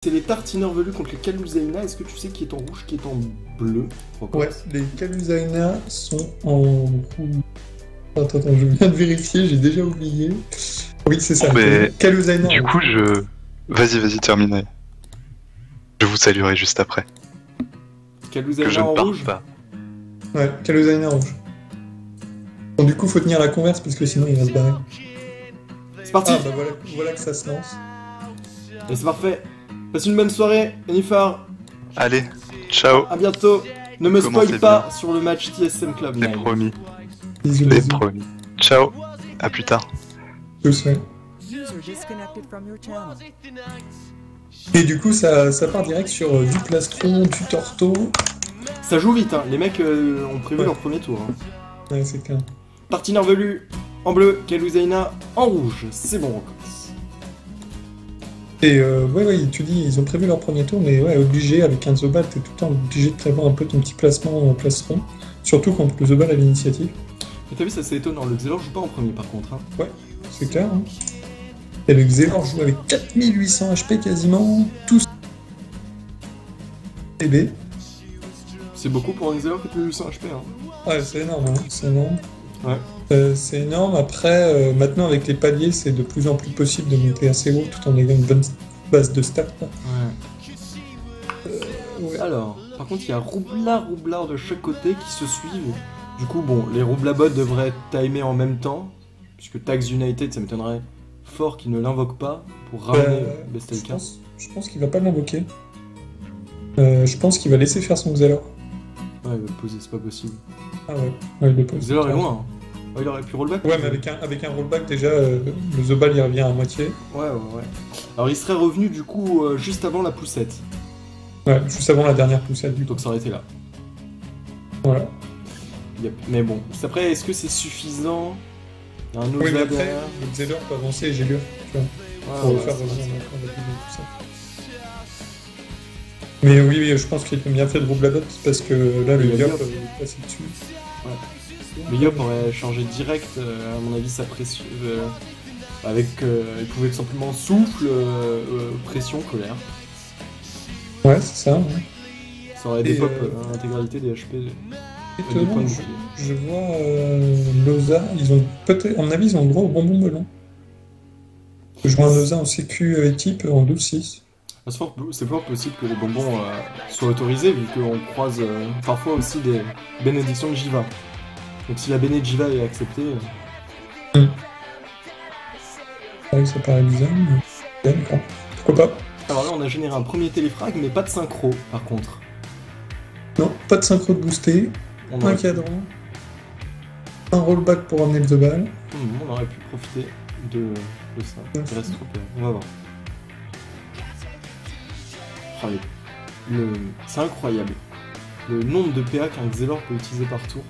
C'est les tartineurs velus contre les Kaluzaina. Est-ce que tu sais qui est en rouge, qui est en bleu? Ouais, les Kaluzaina sont en rouge. Attends, je viens de vérifier, j'ai déjà oublié. Oui, c'est ça. Mais Kaluzaina. du coup, Vas-y, terminez. Je vous saluerai juste après. Kaluzaina Que je en ne parte rouge. pas. Ouais, Kaluzaina rouge. Bon, du coup, faut tenir la converse parce que sinon il va se barrer. C'est parti. Ah, bah voilà que ça se lance. Et c'est parfait. Passe une bonne soirée, Enifar. Allez, ciao. À bientôt. Ne me Commencez spoil pas sur le match TSM Club C'est 9. promis. Bisous, C'est bisous. promis. Ciao. À plus tard. Tous, ouais. Et du coup, ça part direct sur du plastron, du torto. Ça joue vite, hein. Les mecs ont prévu Ouais. leur premier tour. Hein. Ouais, c'est clair. Tartineur velu en bleu, Kaluzaina en rouge. C'est bon, on recommence. Et ouais, tu dis, ils ont prévu leur premier tour, mais ouais, obligé, avec un Zobal, t'es tout le temps obligé de prévoir un peu ton petit placement en plastron. Surtout quand le Zobal a l'initiative. Mais t'as vu, ça c'est étonnant. Le Xelor joue pas en premier par contre. Hein. Ouais, c'est clair. Hein. Et le Xelor joue avec 4800 HP quasiment, tous TB. C'est beaucoup pour un Xelor qui fait 800 HP. Hein. Ouais, c'est énorme, hein. C'est énorme. Ouais. C'est énorme. Après, maintenant avec les paliers, c'est de plus en plus possible de monter assez haut tout en ayant une bonne base de stats. Là. Ouais. Alors, par contre, il y a Roublard de chaque côté qui se suivent. Du coup, bon, les Roublabots devraient timer en même temps, puisque Tax United, ça m'étonnerait fort qu'ils ne l'invoquent pas pour ramener Bestelka. Je pense qu'il va pas l'invoquer. Je pense qu'il va laisser faire son Xelor. Ouais, il va le poser, c'est pas possible. Ah ouais, ouais il le pose. Xelor est loin. Hein. Oh, il aurait pu rollback. Ouais, mais avec un rollback, déjà, le Zobal il revient à moitié. Ouais. Alors, il serait revenu du coup juste avant la poussette. Ouais, juste avant la dernière poussette du coup. Donc, ça aurait été là. Voilà. Yep. Mais bon, après, est-ce que c'est suffisant? Il y a un Oui, mais Oza après, derrière. le Xelor peut avancer et j'ai lieu, tu vois, pour le faire revenir encore la tout ça. Mais oui, je pense qu'il a bien fait de Roublabot parce que là, le Il y a Yop Yop. est passé dessus. Le Yop aurait changé direct, à mon avis, sa pression. Avec. Il pouvait tout simplement souffle, pression, colère. Ouais, c'est ça. Ouais. Ça aurait Et, des pop l'intégralité des HP. Des points Étonnant, de bouclier. je vois Loza, ils ont peut-être, à mon avis, ils ont le droit au bonbon melon. Je vois un Loza en sécu équipe en 12-6. C'est fort possible que les bonbons soient autorisés, vu qu'on croise parfois aussi des bénédictions de Jiva. Donc si la béné de Jiva est acceptée. Ouais, ça paraît bizarre, mais d'accord. Pourquoi pas? Alors là, on a généré un premier téléfrag, mais pas de synchro par contre. Non, pas de synchro de boosté, On un aurait, cadran, un rollback pour amener le Zobal. on aurait pu profiter de ça. Il reste trop peu. On va voir. Allez. C'est incroyable. Le nombre de PA qu'un Xelor peut utiliser par tour.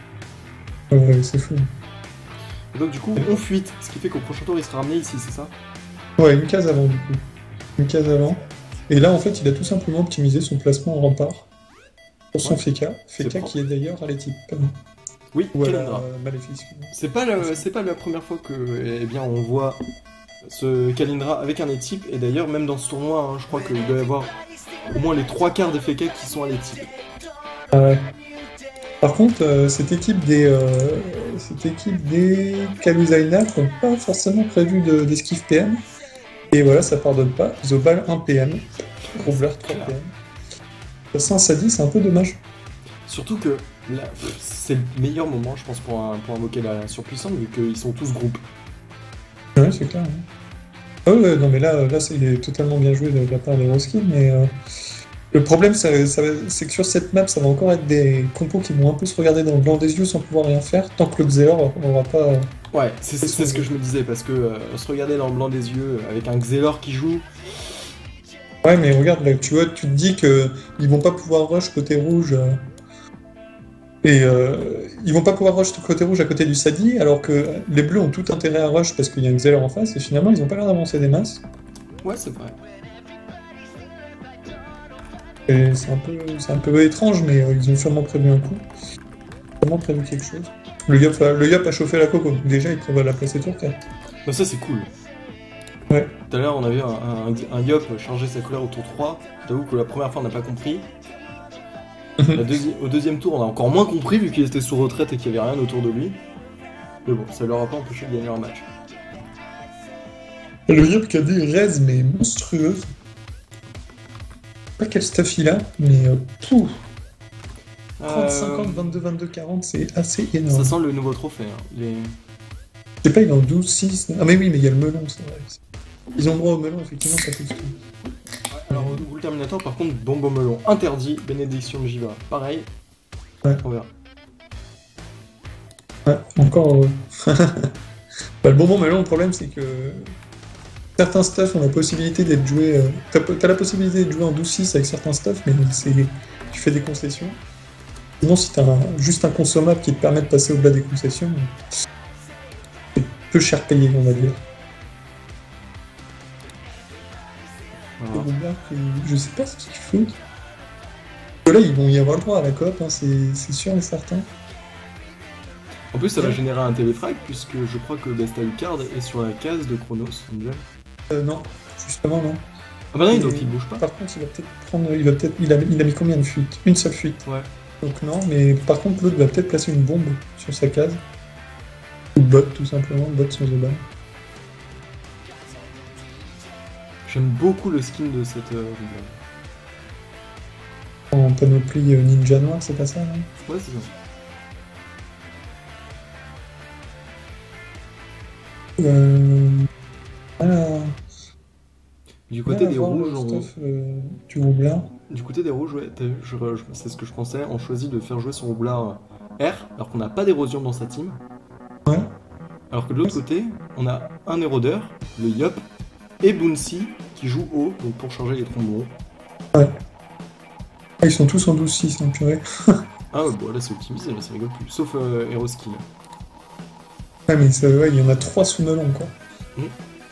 Ouais, c'est fou. Et donc du coup, on fuite, ce qui fait qu'au prochain tour, il sera ramené ici, c'est ça? Ouais, une case avant du coup. Une case avant. Et là, en fait, il a tout simplement optimisé son placement en rempart pour son Feka. Feka qui est d'ailleurs à l'équipe. Oui, Ou à Kalendra. la Maléfice. C'est pas la première fois que on voit ce Kalindra avec un étype, et d'ailleurs même dans ce tournoi, hein, je crois qu'il doit y avoir au moins les 3/4 des FK qui sont à l'étype. Par contre, cette équipe des Kaluzaina qui n'ont pas forcément prévu d'esquive PM, et voilà, ça pardonne pas. Zobal 1 PM, Groovler 3 PM. Ça, ça dit, c'est un peu dommage. Surtout que là, c'est le meilleur moment, je pense, pour invoquer la surpuissance, vu qu'ils sont tous groupes. Ouais, c'est clair. Hein. Ah ouais, non mais là c'est totalement bien joué de la part des Roskills, mais le problème c'est que sur cette map ça va encore être des compos qui vont un peu se regarder dans le blanc des yeux sans pouvoir rien faire, tant que le Xelor n'aura pas... Ouais, c'est ce que je me disais, parce que se regarder dans le blanc des yeux avec un Xelor qui joue... Ouais mais regarde, là, tu vois, tu te dis qu'ils vont pas pouvoir rush côté rouge... Et ils vont pas pouvoir rush côté rouge à côté du Sadi, alors que les bleus ont tout intérêt à rush parce qu'il y a un Xelor en face, et finalement ils ont pas l'air d'avancer des masses. Ouais, c'est vrai. Et c'est un peu étrange, mais ils ont sûrement prévu un coup. Sûrement prévu quelque chose. Le Yop a chauffé la coco, déjà il prévoit la placer tour 4. Bah ça c'est cool. Ouais. Tout à l'heure, on a vu un Yop charger sa colère au tour 3. Je t'avoue que la première fois, on n'a pas compris. Au deuxième tour, on a encore moins compris vu qu'il était sous retraite et qu'il n'y avait rien autour de lui. Mais bon, ça leur a pas empêché de gagner leur match. Le Yop qui a des raises, mais monstrueuses. Pas quel stuff il a, mais pouf. 30, 50, 22, 22, 40, c'est assez énorme. Ça sent le nouveau trophée. Hein. Je sais pas, il est en 12, 6. Ah, mais oui, mais il y a le melon, c'est vrai. Ils ont droit au melon, effectivement, ça fait tout. Alors, Rule Terminator, par contre, bonbon melon interdit, bénédiction de Jiva. Pareil. Ouais. On verra. Ouais, encore heureux. Bah, le bonbon melon, le problème, c'est que certains stuff ont la possibilité d'être joués. T'as la possibilité de jouer en 12-6 avec certains stuff, mais tu fais des concessions. Sinon, si t'as juste un consommable qui te permet de passer au-delà des concessions, c'est peu cher payé, on va dire. Voilà. Je sais pas ce qu'il faut. Là, ils vont y avoir le droit à la coop, hein, c'est sûr et certain. En plus, ça va générer un téléfrag, puisque je crois que Bestal Card est sur la case de Chronos, Angel. Non, justement, non. Ah bah non, donc il bouge pas. Par contre, il va peut-être prendre. Il a mis combien de fuites? Une seule fuite. Ouais. Donc non, mais par contre, l'autre va peut-être placer une bombe sur sa case. Ou bot, tout simplement, bot sans ban. J'aime beaucoup le skin de cette Ruble. En panoplie ninja noir, c'est pas ça, non? Ouais, c'est ça. Voilà. Du côté des rouges, du roublard. Du côté des rouges, ouais, c'est ce que je pensais. On choisit de faire jouer son roublard R, alors qu'on n'a pas d'érosion dans sa team. Ouais. Alors que de l'autre côté, on a un érodeur, le Yop, et Bouncy qui joue haut, donc pour changer les trombons. Ouais. Ah, ils sont tous en 12-6, hein, purée. Ah ouais, bon là c'est optimisé, là ça rigole plus. Sauf Hero Skill. Ouais, mais ouais, il y en a 3 sous melon, quoi.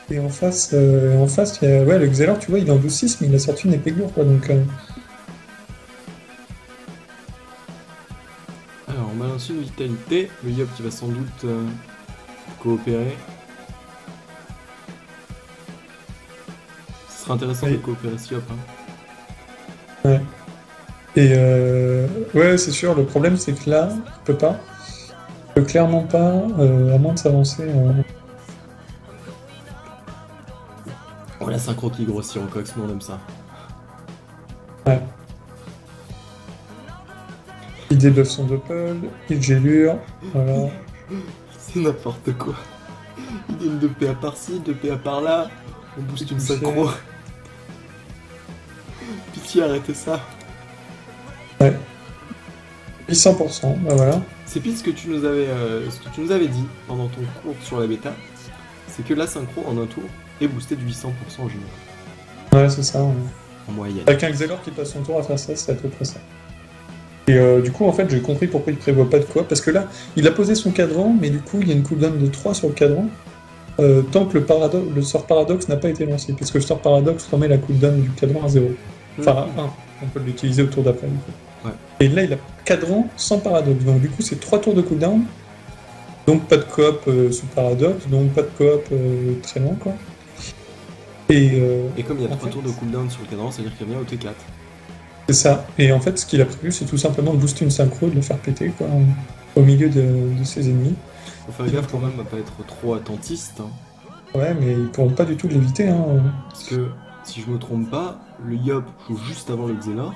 Et en face, il y a le Xelor, tu vois, il est en 12-6, mais il a sorti une épée lourde, quoi, donc... Alors, on balance une vitalité, le Yop qui va sans doute coopérer. Ce sera intéressant de coopérer ce Yop. Hein. Ouais. Et ouais, c'est sûr, le problème c'est que là, il peut pas. Il peut clairement pas, à moins de s'avancer... Oh, la synchro qui grossit en cox, nous on aime ça. Ouais. Il débuff son doppel, il gélure, voilà. C'est n'importe quoi. Il gagne 2 PA par-ci, 2 PA par-là, on booste une synchro. Pitié, arrêtez ça. Ouais. 800%, bah voilà. C'est pile ce que tu nous avais dit pendant ton cours sur la bêta, c'est que la synchro en un tour est boostée de 800% en général. Ouais, c'est ça. En moyenne. Avec un Xelor qui passe son tour à faire ça, c'est à peu près ça. Et du coup, en fait, j'ai compris pourquoi il prévoit pas de quoi. Parce que là, il a posé son cadran, mais du coup, il y a une cooldown de 3 sur le cadran, tant que le sort paradoxe n'a pas été lancé. Parce que le sort paradoxe remet la cooldown du cadran à 0. Enfin, à 1. On peut l'utiliser au tour d'après. Ouais. Et là, il a cadran sans paradoxe. Donc, du coup, c'est 3 tours de cooldown. Donc, pas de coop sous paradoxe. Donc, pas de coop très long, quoi. Et comme il y a 3 tours de cooldown sur le cadran, ça veut dire qu'il revient au T4. C'est ça. Et en fait, ce qu'il a prévu, c'est tout simplement de booster une synchro et de le faire péter, quoi, au milieu de ses ennemis. Faut faire gaffe quand même à pas être trop attentiste. Hein. Ouais, mais ils pourront pas du tout l'éviter. Hein. Parce que, si je me trompe pas, le Yop joue juste avant le Xelor.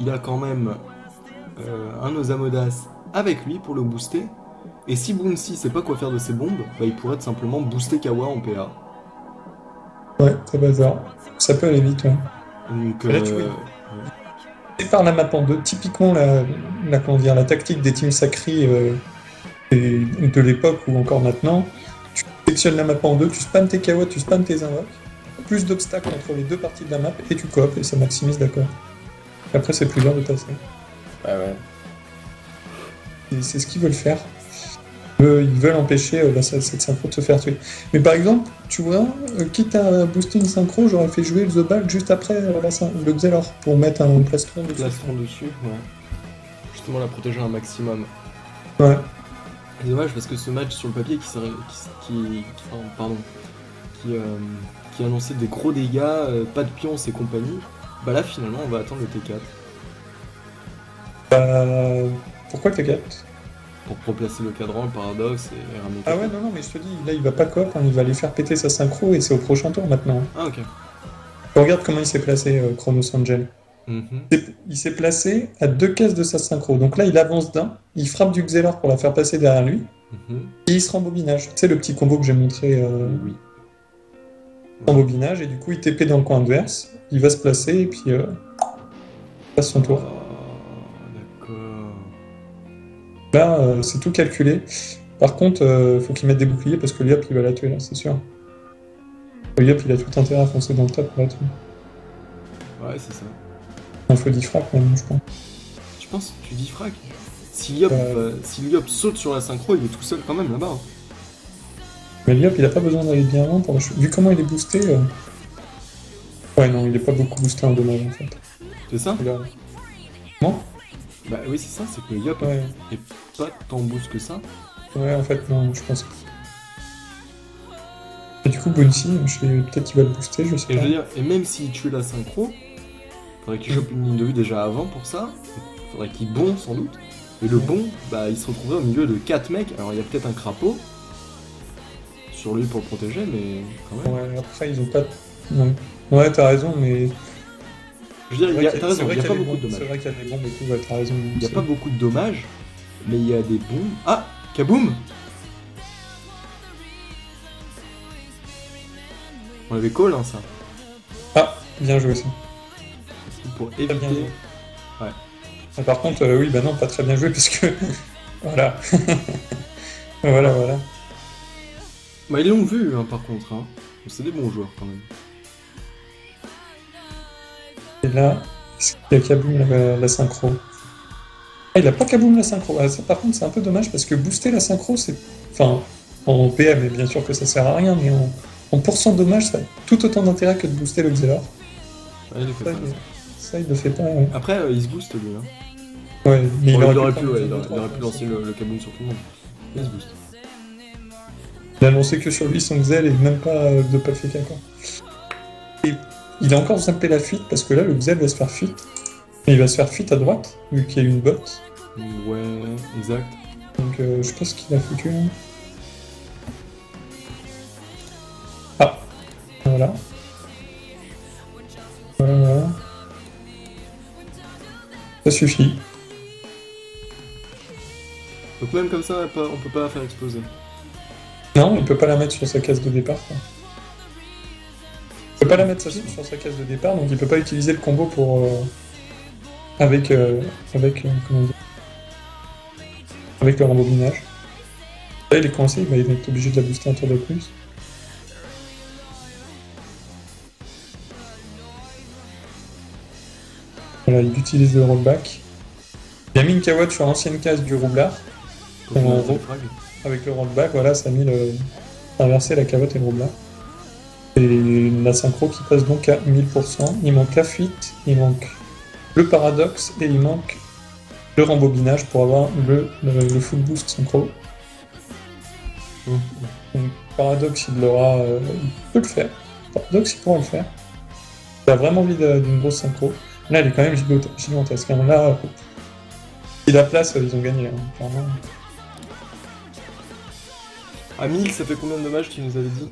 Il a quand même un Osamodas avec lui pour le booster. Et si Bouncy sait pas quoi faire de ses bombes, bah, il pourrait tout simplement booster Kawa en PA. Ouais, c'est bazar. Ça peut aller vite, ouais. Donc, là, tu vois, c'est par la map en 2. Typiquement, la tactique des teams sacrés de l'époque ou encore maintenant, tu sectionnes la map en 2, tu spams tes Kawa, tu spams tes invoques, plus d'obstacles entre les deux parties de la map, et tu coopes, et ça maximise, d'accord. Et après, c'est plus dur de passer. Ah ouais. Et c'est ce qu'ils veulent faire. Ils veulent empêcher cette synchro de se faire tuer. Mais par exemple, tu vois, quitte à booster une synchro, j'aurais fait jouer le Ball juste après le Xelor pour mettre un plastron dessus. Ouais. Justement la protéger un maximum. Ouais. C'est dommage parce que ce match sur le papier qui qui annonçait des gros dégâts, pas de pions et compagnie. Bah là finalement on va attendre le T4 Pourquoi le T4? pour replacer le cadran, le paradoxe et ramener. Ah ouais, non, mais je te dis, là il va pas coop, hein, il va aller faire péter sa synchro et c'est au prochain tour maintenant. Ah ok. Regarde comment il s'est placé, Chronos Angel. Mhm. Il s'est placé à 2 cases de sa synchro. Donc là il avance d'un, il frappe du Xelor pour la faire passer derrière lui, Mhm. et il se rembobinage. Tu sais, le petit combo que j'ai montré, Oui. rembobinage, et du coup il TP dans le coin adverse, il va se placer et puis passe son tour. D'accord. Là, c'est tout calculé. Par contre, faut qu'il mette des boucliers parce que Liop il va la tuer là, c'est sûr. Liop il a tout intérêt à foncer dans le top pour la tuer. Ouais, c'est ça. Il faut 10 frappes même, je pense. Tu penses, tu dis frac? Si Liop saute sur la synchro, il est tout seul quand même là-bas. Hein. Mais Liop il a pas besoin d'aller bien loin pour vu comment il est boosté. Ouais, non, il est pas beaucoup boosté en dommage en fait. C'est ça? Regarde. Non? Bah oui, c'est ça, c'est que Liop Ouais. est pas tant boost que ça. Ouais, en fait, non, je pense. Et du coup, Bounty, peut-être qu'il va le booster, je sais Et pas. je veux dire, et même s'il tue la synchro, faudrait qu'il chope une ligne de vue déjà avant pour ça. Faudrait qu'il bombe sans doute. Et le bon, bah il se retrouverait au milieu de 4 mecs. Alors il y a peut-être un crapaud sur lui pour le protéger, mais quand même. Ouais, après, ils ont pas. Non. Ouais, t'as raison, mais. Je veux dire, t'as raison, il n'y a pas des beaucoup de bombes, dommages. C'est vrai qu'il y a des bombes et tout, ouais, t'as raison. Il n'y a pas beaucoup de dommages, mais il y a des bombes. Ah, Kaboom! On avait call, hein, ça. Ah, bien joué ça. Pour bien éviter. joué. Ah, par contre, oui, bah non, pas très bien joué parce que. Voilà. Voilà. Bah, ils l'ont vu, hein, par contre. Hein. C'est des bons joueurs quand même. Et là, est-ce qu'il y a Kaboom la synchro? Ah, il a pas Kaboom la synchro. Ah, ça, par contre, c'est un peu dommage parce que booster la synchro, c'est. Enfin, en PM, et bien sûr que ça sert à rien, mais en pourcent de dommage, ça a tout autant d'intérêt que de booster le Xelor. Ouais, il le fait Ça, pas. ça, il le fait pas. Ouais, Après, il se booste lui. Hein. ouais mais Bon, il aurait pu pu, prendre ouais, une il autre aurait fois, pu lancer le Kaboom sur tout le monde. Il se booste. Il a annoncé que sur lui son Xel et même pas de pas fait quoi. Et il a encore zappé la fuite parce que là le Xel va se faire fuite. Et il va se faire fuite à droite, vu qu'il y a une botte. Ouais, exact. Donc je pense qu'il a foutu. Hein. Ah, voilà. Voilà. Ça suffit. Donc même comme ça, on peut pas la faire exploser. Non, il peut pas la mettre sur sa case de départ. Quoi. Il peut pas la mettre sur sa case de départ, donc il peut pas utiliser le combo pour avec comment dire, avec le rembobinage. Là, il est coincé, il va être obligé de la booster un tour de plus. Voilà, il utilise le rollback. Il a mis une Kawad sur l'ancienne case du roublard. Quand on En a gros. le frag. Avec le rollback, voilà, ça a mis le. Inversé la cavotte et le roublard. Et la synchro qui passe donc à 1000%. Il manque la fuite, il manque le paradoxe et il manque le rembobinage pour avoir le full boost synchro. Donc, paradoxe, il l'aura. Il peut le faire. Paradoxe, il pourra le faire. Il a vraiment envie d'une grosse synchro. Là, elle est quand même gigantesque. Hein. Là, si la place, ils ont gagné, hein, clairement. À 1000, ça fait combien de dommages tu nous avais dit?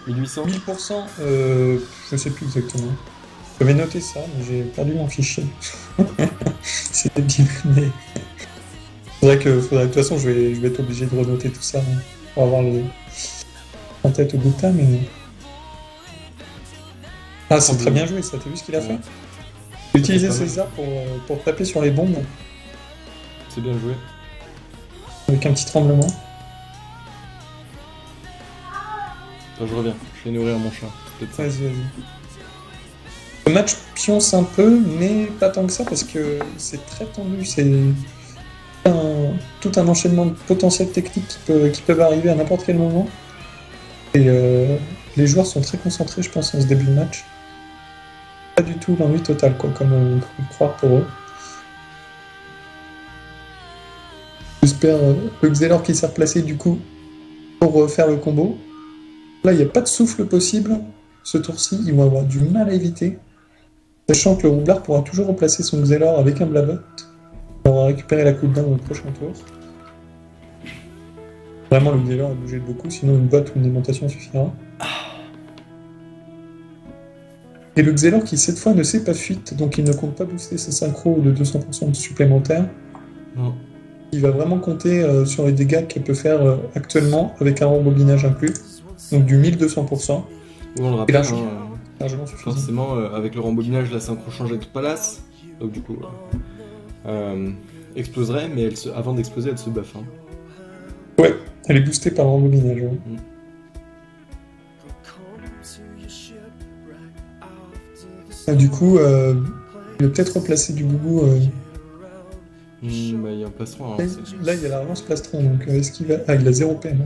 1800? 1000%, je sais plus exactement. J'avais noté ça, mais j'ai perdu mon fichier. C'était bien, mais. De toute façon, je vais être obligé de renoter tout ça hein, pour avoir les en tête au bout de temps, mais. Ah, c'est très bien joué, ça. T'as vu ce qu'il a fait? Utiliser César pour taper sur les bombes C'est bien joué. avec un petit tremblement. Attends, je reviens. Je vais nourrir mon chat. Peut-être ça. Vas-y. Le match pionce un peu, mais pas tant que ça parce que c'est très tendu. C'est tout un enchaînement de potentiels techniques qui peuvent arriver à n'importe quel moment. Et les joueurs sont très concentrés, je pense, en ce début de match. Pas du tout l'ennui total, quoi, comme on peut le croire pour eux. J'espère le Xelor qui s'est replacé du coup pour faire le combo. Là, il n'y a pas de souffle possible ce tour-ci, ils vont avoir du mal à éviter, sachant que le roublard pourra toujours remplacer son Xelor avec un Blabot. On va récupérer la cooldown au prochain tour. Vraiment, le Xelor a bougé de beaucoup, sinon une botte ou une aimantation suffira. Et le Xelor qui, cette fois, ne sait pas fuite, donc il ne compte pas booster sa synchro de 200% supplémentaire. Non. Il va vraiment compter sur les dégâts qu'elle peut faire actuellement avec un rembobinage inclus, donc du 1200%. Oui, on le Et rappelle, largement suffisant. forcément, avec le rembobinage, la synchro change avec Palace. Donc du coup, exploserait, mais avant d'exploser, elle se buff. Hein. Ouais, elle est boostée par le rembobinage. Ouais. Du coup, il va peut-être replacer du boubou. Bah, il y a un plastron. Hein, là, il y a la relance plastron, donc est-ce qu'il va. Ah, il a 0 PM.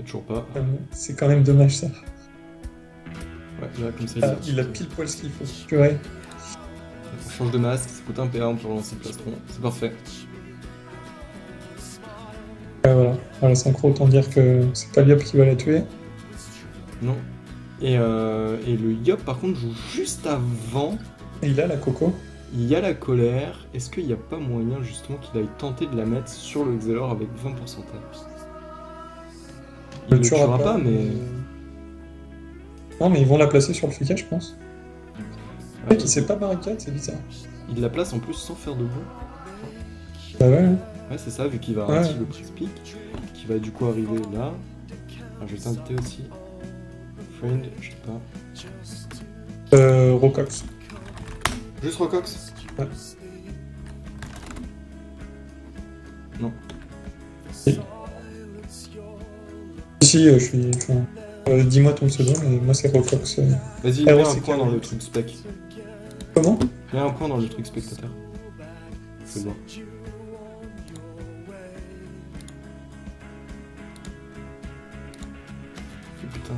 Toujours pas. C'est quand même dommage ça. Ouais, là, comme ça, il a pile poil ce qu'il faut. Purée. On change de masque, ça coûte un PA, on peut relancer le plastron. C'est parfait. Voilà. La synchro, autant dire que c'est pas Yop qui va la tuer. Non. Et le Yop, par contre, joue juste avant. Et il a la coco. Il y a la colère. Est-ce qu'il n'y a pas moyen, justement, qu'il aille tenter de la mettre sur le Xelor avec 20%? Il le tuera pas, mais... Non, mais ils vont la placer sur le FK, je pense. Le mec, il sait pas barricade, c'est bizarre. Il la place en plus sans faire de bon. Bah ouais. Ouais, c'est ça, vu qu'il va ralentir le prix pick, qui va du coup arriver là. Alors, je vais t'inviter aussi. Friend, je sais pas. Rocox. Juste Rocox? Ouais. Non. Si, je suis... dis-moi ton pseudo, mais moi c'est Rocox. Vas-y, mets un point dans le truc spec. Comment? Mets un point dans le truc spectateur. Je vais voir. Putain.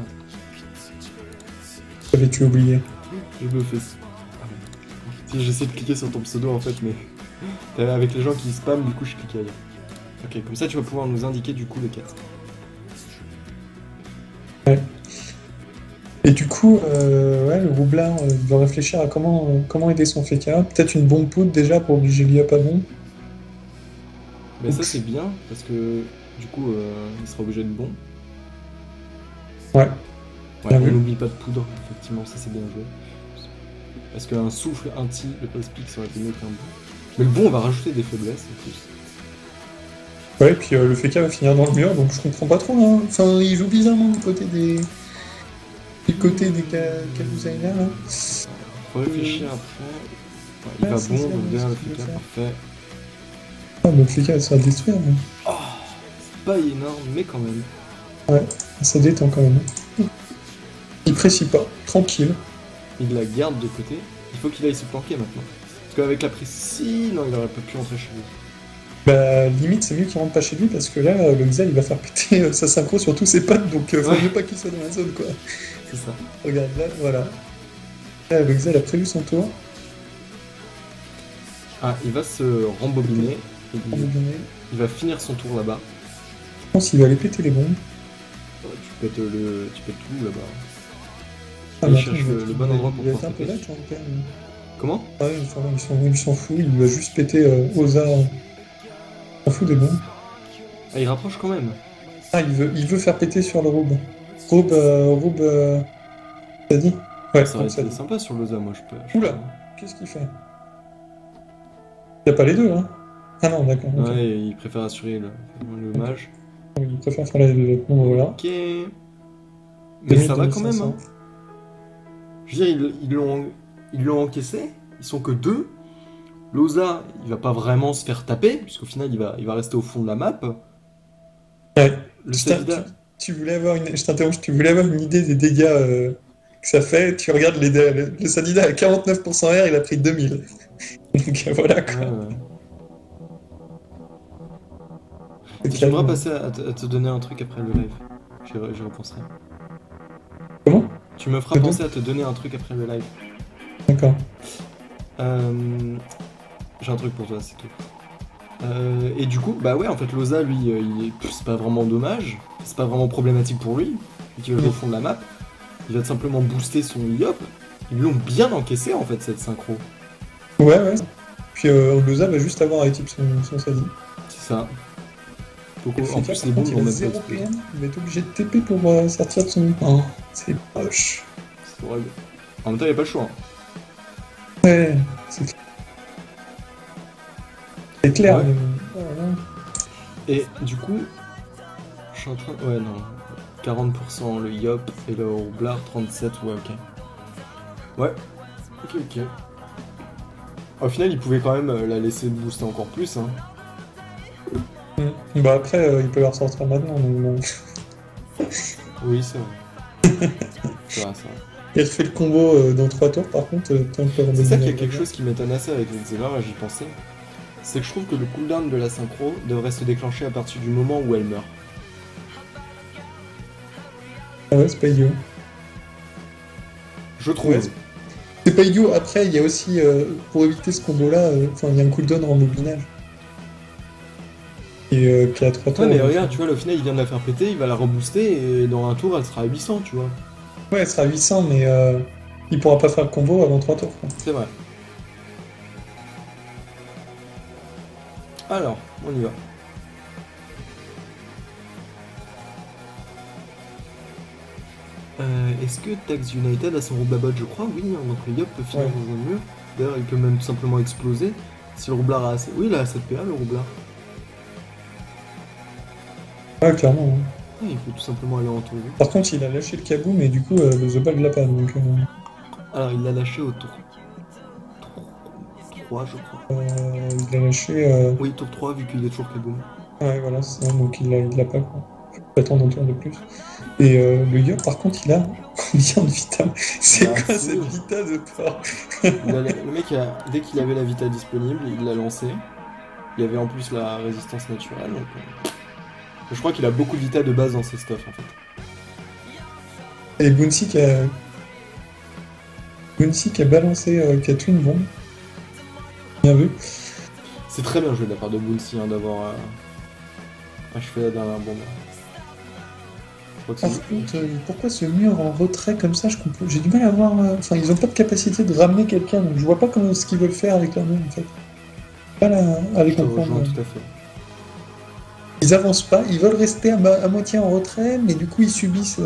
J'avais-tu oublié? J'ai bluffé. Si j'essaie de cliquer sur ton pseudo en fait, mais avec les gens qui spamment, du coup je clique ailleurs. Ok, comme ça tu vas pouvoir nous indiquer du coup les quêtes. Ouais. Et du coup, ouais, le roublard il va réfléchir à comment aider son FK. Peut-être une bombe poudre déjà pour obliger l'IOP à bon. Mais ça c'est bien, parce que du coup il sera obligé de bon. Ouais. Ouais, on n'oublie pas de poudre, effectivement, ça c'est bien joué. Parce qu'un souffle, un ti, le post-pick ça aurait été mieux qu'un bon. Mais le bon on va rajouter des faiblesses en plus. Ouais, et puis le FK va finir dans le mur, donc je comprends pas trop. Hein. Enfin, il joue bizarrement du côté des. Du côté des Kabuzaina, là. Faut réfléchir après. Ouais, il va bon, donc derrière le FK, parfait. Ah, le FK va se faire détruire. Mais... Oh, c'est pas énorme, mais quand même. Ouais, ça détend quand même. Il précise pas, tranquille. Il la garde de côté. Il faut qu'il aille se planquer maintenant. Parce qu'avec la précise, non, il aurait pas pu rentrer chez lui. Bah, limite, c'est mieux qu'il rentre pas chez lui parce que là, le Xel, il va faire péter sa synchro sur tous ses potes, donc faut mieux pas qu'il soit dans la zone, quoi. C'est ça. Regarde, là, voilà. Là, le Xel a prévu son tour. Ah, il va se rembobiner. Il va finir son tour là-bas. Je pense qu'il va aller péter les bombes. Ouais, tu pètes tout là-bas. Ah, il bah, cherche le bon endroit pour pouvoir péter. Comment? Ouais, il s'en fout, il va juste péter Oza. Il s'en fout des bombes. Ah, il rapproche quand même. Ah, il veut faire péter sur le Roub. Roub, t'as dit? Ouais, ça aurait été sympa sur l'Oza, moi je peux. Oula, qu'est-ce qu'il fait? Il n'y a pas les deux, hein? Ah non, d'accord. Ouais, okay. il préfère assurer le mage. Il préfère faire les deux. Bon, voilà. Ok. Mais ça va quand même, hein. Je veux dire, ils l'ont encaissé. Ils sont que deux. L'Oza, il va pas vraiment se faire taper, puisqu'au final, il va rester au fond de la map. Ouais. Le Sadida... tu voulais avoir une... Je t'interromps, tu voulais avoir une idée des dégâts que ça fait. Tu regardes le Sadida à 49% R, il a pris 2000. Donc voilà, quoi. Tu devras passer à te donner un truc après le live. J'y repenserai. Comment? Tu me feras penser à te donner un truc après le live. D'accord. J'ai un truc pour toi, c'est tout. Et du coup, bah ouais, en fait, l'Oza, lui, c'est pas vraiment dommage. c'est pas vraiment problématique pour lui, vu qu'il va jouer au fond de la map. Il va simplement booster son Yop. Ils l'ont bien encaissé en fait cette synchro. Ouais. Puis Loza va juste avoir à type son Sadi. C'est ça. Donc, Et en plus, les par boules contre, vont il a même 0 pas exploser. PM, il va être obligé de TP pour sortir de son... Oh, c'est moche. C'est horrible. En même temps, il n'y a pas le choix. Ouais, c'est clair. C'est clair, Ouais. mais... Voilà. Et du coup, je suis en train. Ouais, non. 40% le Yop et le Roublard 37, ouais, ok. Ouais. Ok. Au final, il pouvait quand même la laisser booster encore plus, hein. Bah après, il peut la ressortir maintenant, donc bon. Oui, c'est vrai. C'est vrai. Il refait le combo dans 3 tours, par contre, tant que C'est ça qu'il y a quelque chose qui m'étonne assez avec le Xelor, et j'y pensais. C'est que je trouve que le cooldown de la synchro devrait se déclencher à partir du moment où elle meurt. Ah ouais, c'est pas idiot. Je trouve. Ouais, c'est pas idiot. Après, il y a aussi, pour éviter ce combo-là, il y a un cooldown en mobilinage. Et qui a 3 tours. Ouais, mais regarde, tu vois, là, au final, il vient de la faire péter, il va la rebooster, et dans un tour, elle sera à 800, tu vois. Ouais, elle sera à 800, mais il pourra pas faire le combo avant 3 tours. Quoi. C'est vrai. Alors, on y va. Est-ce que Tax United a son roublabot? Je crois, oui, hein, donc le Yop peut finir Ouais. dans un mur. D'ailleurs, il peut même tout simplement exploser si le roublard a assez. Oui, il a 7 PA, le roublard. Ouais, clairement. Hein. Ah, il peut tout simplement aller en tour. Par contre, il a lâché le kaboom, mais du coup, le Zobal l'a pas, donc... Alors, il l'a lâché au tour 3, je crois. il l'a lâché... Oui, tour 3, vu qu'il est toujours kaboom. Ouais, voilà, c'est ça, donc il l'a pas, quoi. Faut attendre un tour de plus. Et le Yop, par contre, il a combien de vita? C'est Ah, quoi c'est cette ouf. vita de porc? Le mec, dès qu'il avait la vita disponible, il l'a lancé. Il y avait en plus la résistance naturelle. Donc, je crois qu'il a beaucoup de vita de base dans ses stuffs en fait. Et Bouncy qui a balancé Catwin, bon. Bien vu. C'est très bien joué de la part de Bouncy hein, d'avoir achevé la dernière bombe. Je crois que Par c'est contre, pourquoi ce mur en retrait comme ça, je comprends. J'ai du mal à voir. Enfin, ils ont pas de capacité de ramener quelqu'un, donc je vois pas comment ce qu'ils veulent faire avec leur mur en fait. Pas là, avec je te comprendre. rejoins tout à fait. Ils avancent pas, ils veulent rester à moitié en retrait, mais du coup ils subissent.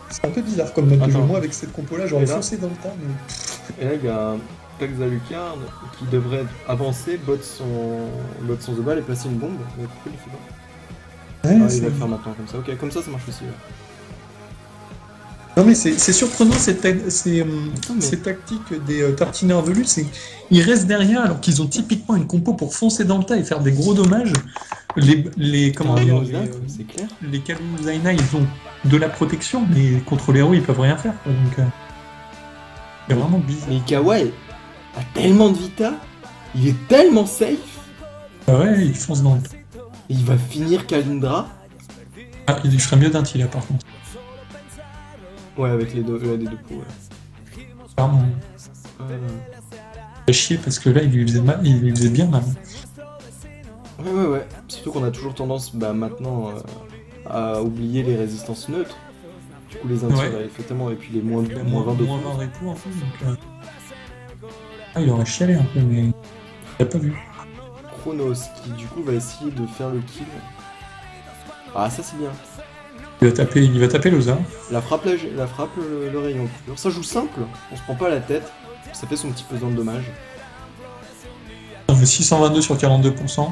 C'est un peu bizarre comme mode de jeu. Attends. Moi avec cette compo-là, j'aurais Et là foncé dans le tas, mais. Et là, il y a Taxa Lucarne qui devrait avancer, bot son Zobal et placer une bombe. Mais pourquoi il le fait pas? Ouais, Ah, il c'est- va le faire maintenant comme ça. Ok, comme ça marche aussi. Ouais. Non mais c'est surprenant ces mais- tactiques des tartineurs velus, c'est ils restent derrière alors qu'ils ont typiquement une compo pour foncer dans le tas et faire des gros dommages. Les comment Ah, dire, non, les, c'est clair. les Kalu Zaina, ils ont de la protection, mais contre les héros ils peuvent rien faire. Quoi, donc c'est vraiment bizarre. Mais Kawai a tellement de vita, il est tellement safe, Ah ouais, ils foncent dans le tas. et il va finir Kalindra. Ah, il ferait mieux d'un là par contre. Ouais, avec les deux coups. Ouais. Clairement. Euh, Fait chier parce que là il lui faisait mal, il lui faisait bien mal. Ouais. Surtout qu'on a toujours tendance maintenant à oublier les résistances neutres. Du coup, les intirs, Ouais. il fait tellement, et puis les moins Il a 20 moins de 20 et tout en fait, donc. Ah, il aurait chialé un peu, mais. Il a pas vu. Chronos qui du coup va essayer de faire le kill. Ah, ça c'est bien. Il va taper Loza. La frappe, le rayon. Alors, ça joue simple, on se prend pas la tête, ça fait son petit pesant de dommage. On fait 622 sur 42%.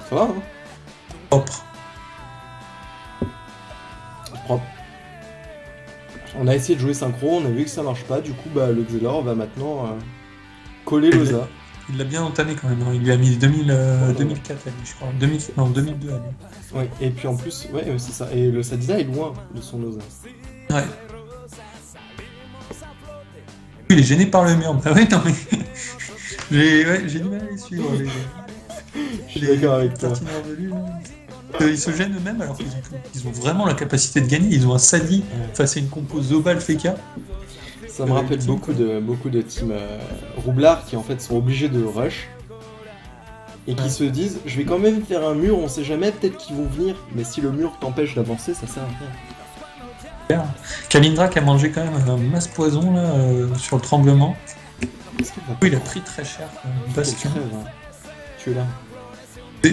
Ça va, hein? Propre. Propre. On a essayé de jouer synchro, on a vu que ça marche pas, du coup bah le Xelor va maintenant coller Loza. Il l'a bien entamé quand même, hein. Il lui a mis 2004 à lui, je crois. 2002 à lui. Ouais, et puis en plus, ouais, c'est ça. Et le Sadida est loin de son Loza. Ouais. Il est gêné par le mur. Bah ouais, non mais. j'ai du mal à les suivre, les Je suis d'accord avec toi. tartineurs velus, là. Ils se gênent eux-mêmes alors qu'ils ont vraiment la capacité de gagner. Ils ont un Sadi face à une compo Zobal Feka. Ça me rappelle beaucoup de teams roublard qui en fait sont obligés de rush. et qui se disent je vais quand même faire un mur, on sait jamais, peut-être qu'ils vont venir, mais si le mur t'empêche d'avancer, ça sert à rien. Kalindra qui a mangé quand même un masse poison là, sur le tremblement. Oui, il a pris très cher. Bastion. Tu es là.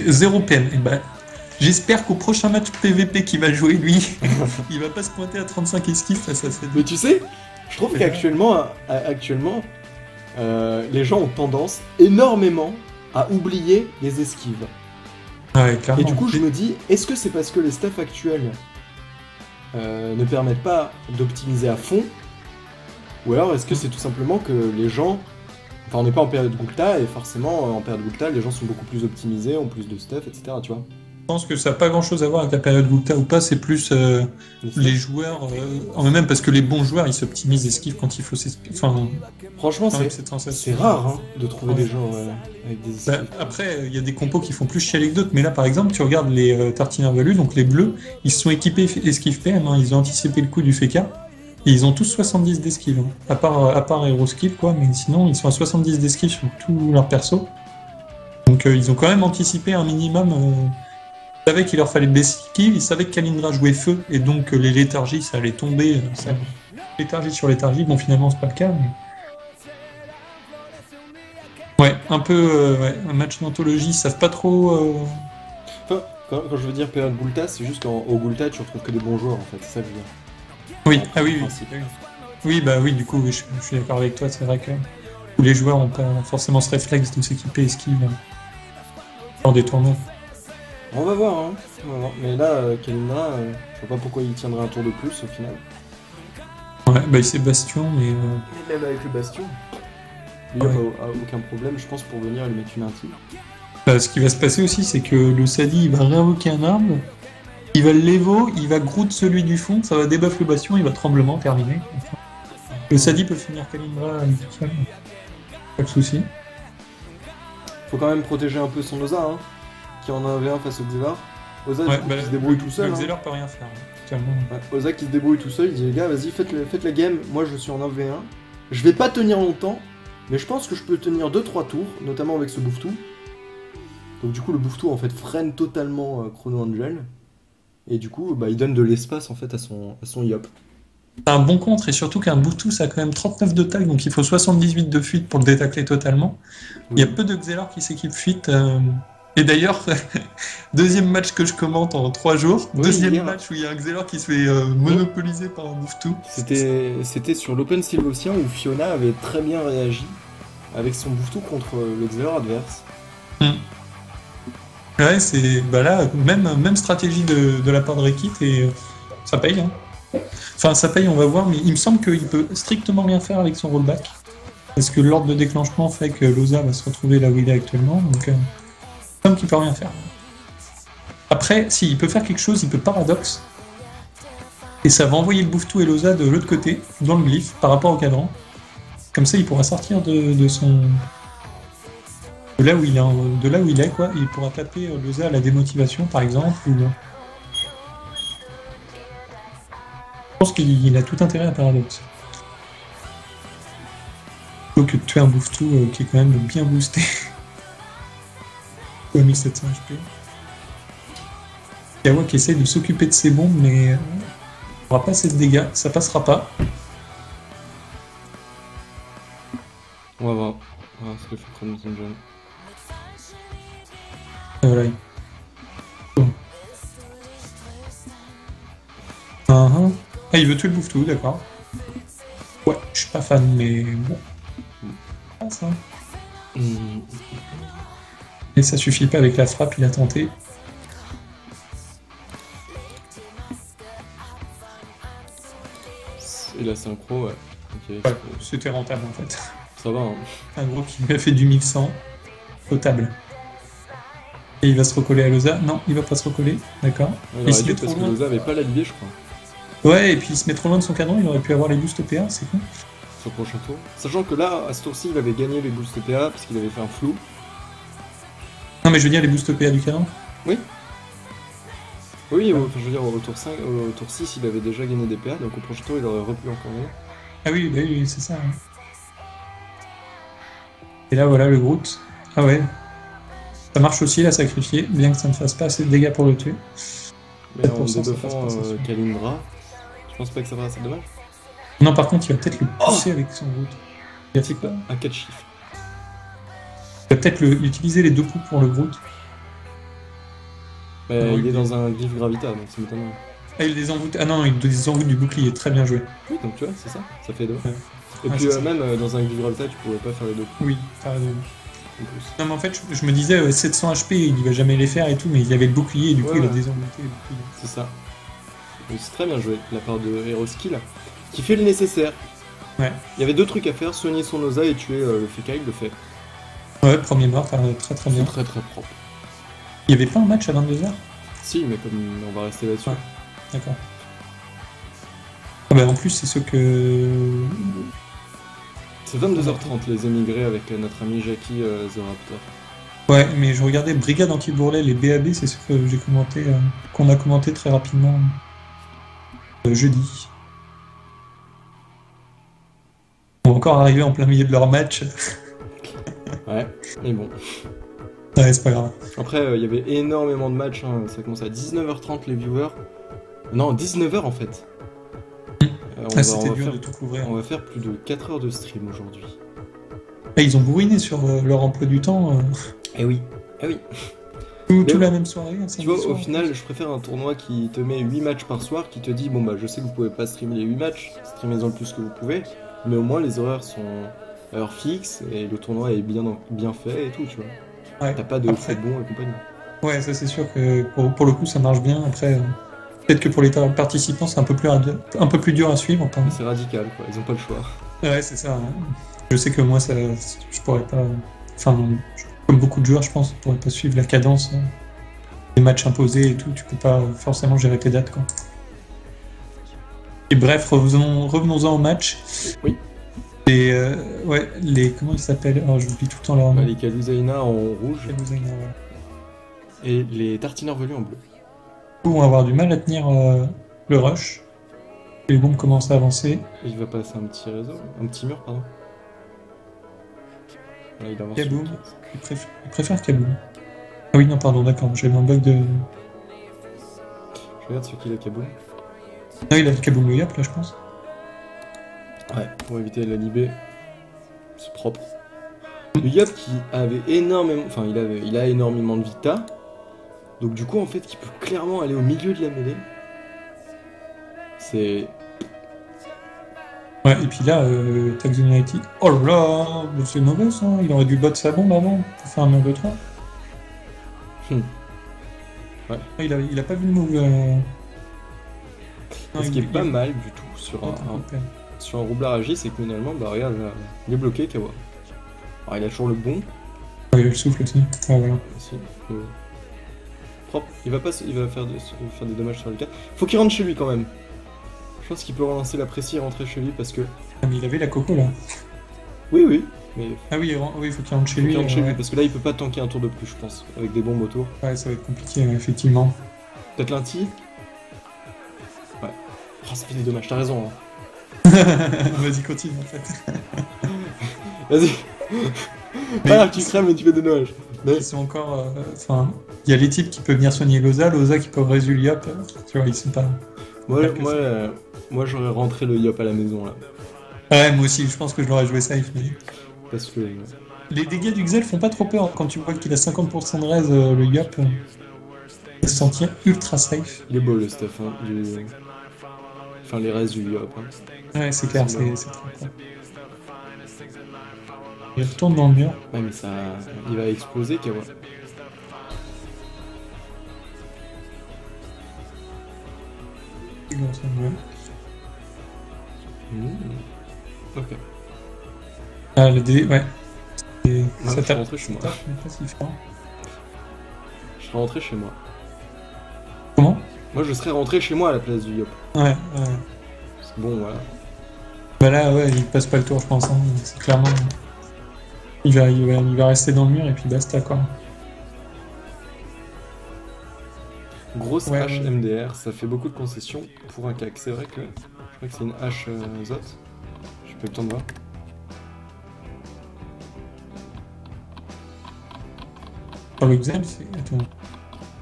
0 PM. Et bah, j'espère qu'au prochain match PVP qu'il va jouer, lui, il va pas se pointer à 35 esquives face à cette. Mais tu sais, je trouve qu'actuellement, les gens ont tendance énormément à oublier les esquives. Ouais, clairement. Et du coup, je me dis, est-ce que c'est parce que les staffs actuels ne permettent pas d'optimiser à fond, ou alors est-ce que c'est tout simplement que les gens... Enfin, on n'est pas en période Gulta, et forcément, en période Gulta, les gens sont beaucoup plus optimisés, ont plus de stuff, etc., tu vois. Je pense que ça n'a pas grand-chose à voir avec la période Gulta ou pas, c'est plus les joueurs... même parce que les bons joueurs, ils s'optimisent esquive quand il faut s'esquiver. Enfin, franchement, c'est rare hein, de trouver des gens avec des esquives. Bah, après, il y a des compos qui font plus chialer que d'autres, mais là, par exemple, tu regardes les Tartiner Value, donc les bleus, ils se sont équipés esquive PM, hein, ils ont anticipé le coup du Feka, et ils ont tous 70 d'esquive, hein, à part Hero Skill, quoi, mais sinon, ils sont à 70 d'esquive sur tous leurs persos. Donc, ils ont quand même anticipé un minimum... Ils savaient qu'il leur fallait des esquives, ils savaient que Kalindra jouait feu, et donc les léthargies, ça allait tomber, léthargie sur léthargie, bon, finalement, c'est pas le cas, mais... Ouais, un peu un match d'anthologie, ils savent pas trop... Enfin, quand je veux dire période Gulta, c'est juste qu'au Gulta, tu retrouves que des bons joueurs, en fait, c'est ça que je veux dire. Oui, oui, bah oui, du coup, oui, je suis d'accord avec toi, c'est vrai que tous les joueurs n'ont pas forcément ce réflexe de s'équiper esquive dans des tournois. On va voir, hein. On va voir. Mais là, Kalindra, je vois pas pourquoi il tiendrait un tour de plus, au final. Ouais, bah il s'est Bastion, mais... Même avec le Bastion, lui a aucun problème, je pense, pour venir lui mettre une intime. Bah, ce qui va se passer aussi, c'est que le Sadi, il va réinvoquer un arbre, il va l'Evo, il va Groot celui du fond, ça va débuff le Bastion, il va tremblement, terminé. Enfin, le Sadi peut finir Kalindra tout seul. Pas de soucis. Faut quand même protéger un peu son Oza, hein, qui en a 1v1 face au Xelar. Oza qui se débrouille tout seul. Le Xelar peut rien faire, totalement. Ouais, Oza qui se débrouille tout seul, il dit les gars, vas-y, faites la game, moi je suis en 1v1. Je vais pas tenir longtemps, mais je pense que je peux tenir 2-3 tours, notamment avec ce bouffe-tout. Donc du coup, le bouffe-tout en fait freine totalement Chrono Angel. Et du coup, bah, il donne de l'espace en fait à son Yop. C'est un bon contre, et surtout qu'un bouffe-tout, ça a quand même 39 de taille, donc il faut 78 de fuite pour le détacler totalement. Oui. Il y a peu de Xelar qui s'équipent fuite. Et d'ailleurs, deuxième match que je commente en 3 jours, oui, deuxième match où il y a un Xelar qui se fait monopoliser par un bouffe-tout. C'était sur l'Open Sylvocien où Fiona avait très bien réagi avec son bouffe-tout contre le Xelar adverse. Ouais, c'est bah là, même stratégie de la part de Rekit, et ça paye. Hein. Enfin, ça paye, on va voir, mais il me semble qu'il peut strictement rien faire avec son rollback. Parce que l'ordre de déclenchement fait que Loza va se retrouver là où il est actuellement, donc il me semble qu'il peut rien faire. Après, si, il peut faire quelque chose, il peut paradoxe, et ça va envoyer le bouffe-tout et Loza de l'autre côté, dans le glyphe, par rapport au cadran. Comme ça, il pourra sortir de son... De là où il est, quoi, il pourra taper Loza à la démotivation, par exemple, ou... Je pense qu'il a tout intérêt à paradoxe. Plutôt que de tuer un bouffe-tout qui est quand même bien boosté. À 1700 HP. Kawa qui essaye de s'occuper de ses bombes, mais il n'aura pas assez de dégâts, ça passera pas. On va voir ce que fait Chrono Angel. Voilà. Bon. Ah, il veut tuer le bouffe-tout, d'accord. Ouais, je suis pas fan, mais bon. Ah, ça. Et ça suffit pas avec la frappe, il a tenté. Et la synchro, ouais. Okay, ouais, c'était rentable en fait. Ça va, hein. Un gros qui lui a fait du 1100. Potable. Et il va se recoller à Loza. Non, il va pas se recoller, d'accord. Il aurait dû parce que Loza avait pas l'alibé, je crois. Ouais, et puis il se met trop loin de son cadran, il aurait pu avoir les boosts PA, c'est con. Sur le prochain tour. Sachant que là, à ce tour-ci, il avait gagné les boosts PA parce qu'il avait fait un flou. Non, mais je veux dire les boosts PA du cadran. Oui. Oui, enfin, je veux dire, au tour 5, au tour 6, il avait déjà gagné des PA, donc au prochain tour, il aurait repu encore gagner. Ah oui, bah oui, c'est ça. Hein. Et là, voilà le Groot. Ah ouais. Ça marche aussi, la sacrifier, bien que ça ne fasse pas assez de dégâts pour le tuer. Mais en 7%, ça débuffant passe pas, c'est sûr. Kalimbra, je pense pas que ça va assez dommage. Non, par contre, il va peut-être le pousser avec son route. Il a fait quoi? Un 4 chiffres. Il va peut-être utiliser les 2 coups pour le Groot. Mais Ah, il oui. est dans un glyphe gravita, donc ça m'étonne. Ah, il désenvoûte. Ah non, il désenvoûte du bouclier, très bien joué. Oui, donc tu vois, c'est ça, ça fait deux. Ouais. Et Ah, puis c'est ça. même dans un glyphe gravita, tu pourrais pas faire les deux coups Oui, t'as raison. en plus. Non, mais en fait, je me disais 700 HP, il va jamais les faire et tout, mais il y avait le bouclier et du coup, Ouais, il a ouais. désenvoûté le bouclier. C'est ça. Donc c'est très bien joué de la part de Hero Skill, qui fait le nécessaire. Ouais. Il y avait 2 trucs à faire, soigner son Osa et tuer le Feka, il le fait. Ouais, premier mort, très très bien. C'est très très propre. Il y avait pas un match à 22h? Si, mais comme on va rester là-dessus. Ouais. D'accord. Ah bah en plus, c'est ce que... C'est 22h30 les émigrés avec notre ami Jackie The Raptor. Ouais, mais je regardais Brigade Anti-Bourrelet, les BAB, c'est ce que j'ai commenté, qu'on a commenté très rapidement jeudi. Ils vont encore arriver en plein milieu de leur match. Ouais, mais bon. Ouais, c'est pas grave. Après, il y avait énormément de matchs, hein. Ça commence à 19h30 les viewers. Non, 19h en fait. Ah, c'était dur de tout couvrir. On va faire plus de 4 heures de stream aujourd'hui. Ah, ils ont bourriné sur leur emploi du temps. Eh oui, eh oui. Tout la même soirée. un Tu samedi vois, soir, au final, je préfère un tournoi qui te met 8 matchs par soir, qui te dit, bon bah je sais que vous pouvez pas streamer les 8 matchs, streamez-en le plus que vous pouvez, mais au moins les horaires sont à heure fixe, et le tournoi est bien fait et tout, tu vois. Ouais. T'as pas de Après- faux bons et compagnie. Ouais, ça c'est sûr que pour le coup ça marche bien. Après, peut-être que pour les participants c'est un peu plus dur à suivre. Pardon. C'est radical, quoi, ils ont pas le choix. Ouais, c'est ça. Hein. Je sais que moi, je pourrais pas. Enfin, comme beaucoup de joueurs, je pense, je pourrais pas suivre la cadence des matchs imposés et tout. Tu peux pas forcément gérer tes dates, quoi. Et bref, revenons-en au match. Oui. Et ouais, comment ils s'appellent? Oh, j'oublie tout le temps leur nom. Les Kaluzaina en rouge, Kaluzaina, ouais. et les tartineurs velus en bleu. Ils vont avoir du mal à tenir le rush. Les bombes commencent à avancer. Et il va passer un petit mur, pardon. Là, il avance. Kaboom. Il préfère Kaboom. Ah oui, non, pardon, d'accord, j'avais un bug de... Je regarde ce qu'il a Kaboom. Ah, il a le Kaboom le Yap, là, je pense. Ouais, pour éviter la libé. C'est propre. Le Yop qui avait énormément... Enfin, il a énormément de vita. Donc du coup, en fait, il peut clairement aller au milieu de la mêlée. C'est... Ouais, et puis là, Tax Unity. Oh là là, mais c'est mauvais ça, il aurait dû battre sa bombe avant pour faire un mur de 3. Ouais. Il a pas vu le move. Non, Ce qui est pas mal du tout sur un roublard agi, c'est que finalement, bah regarde, là, il est bloqué, Kawa. Alors il a toujours le bon. Ouais, il a le souffle aussi. Ah, voilà. Aussi, propre. Il va faire des dommages sur le 4. Faut qu'il rentre chez lui quand même. Je pense qu'il peut relancer la précie et rentrer chez lui parce que... Ah, mais il avait la coco là. Oui, oui, mais... Ah oui, il faut qu'il rentre chez Faut lui. qu'il rentre chez lui ouais. parce que là il peut pas tanker un tour de plus, je pense, avec des bombes autour. Ouais, ça va être compliqué, ouais, effectivement. Peut-être l'anti. Ouais. Oh, ça fait des dommages, t'as raison. Hein. Vas-y, continue en fait. Vas-y. Mais- Pas grave, tu crèmes et tu fais des dommages. Mais... Ils sont encore. Enfin, il y a les types qui peuvent venir soigner Loza qui peuvent résoudre Yop. Tu vois, ils sont pas. Moi j'aurais rentré le Yop à la maison là. Ouais, moi aussi, je pense que je l'aurais joué safe. Mais... Parce que... Les dégâts du Xel font pas trop peur quand tu vois qu'il a 50% de raise, le Yop. Il se sentir ultra safe. Il est beau le stuff, hein. Enfin les restes du Yop. Hein. Ouais, c'est clair, c'est très cool. Il retourne dans le mur. Ouais mais ça... Il va exploser Kawa. C'est grand, ça, ouais. Ok. Ah, le dé, ouais. Ouais, je suis rentré chez moi. mais pas si fort. Je serais rentré chez moi. Comment? Moi je serais rentré chez moi à la place du Yop. Ouais. C'est bon, voilà. Bah là, ouais, il passe pas le tour, je pense. Hein. C'est clairement. Il va rester dans le mur et puis basta, quoi. Grosse Ouais, hache ouais. MDR, ça fait beaucoup de concessions pour un CAC. C'est vrai que je crois que c'est une hache Zot. J'ai pas eu le temps de voir. Sur le Xel, c'est... Attends.